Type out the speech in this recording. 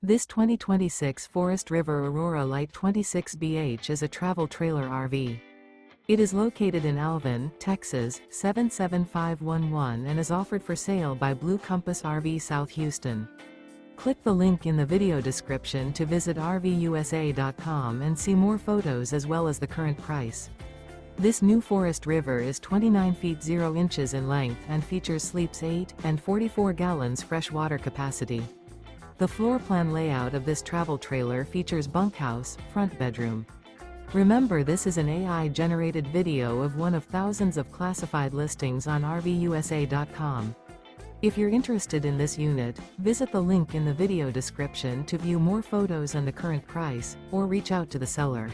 This 2026 Forest River Aurora Light 26BH is a travel trailer RV. It is located in Alvin, Texas, 77511 and is offered for sale by Blue Compass RV South Houston. Click the link in the video description to visit RVUSA.com and see more photos as well as the current price. This new Forest River is 29 feet 0 inches in length and features sleeps 8 and 44 gallons fresh water capacity. The floor plan layout of this travel trailer features bunkhouse, front bedroom. Remember, this is an AI-generated video of one of thousands of classified listings on RVUSA.com. If you're interested in this unit, visit the link in the video description to view more photos and the current price, or reach out to the seller.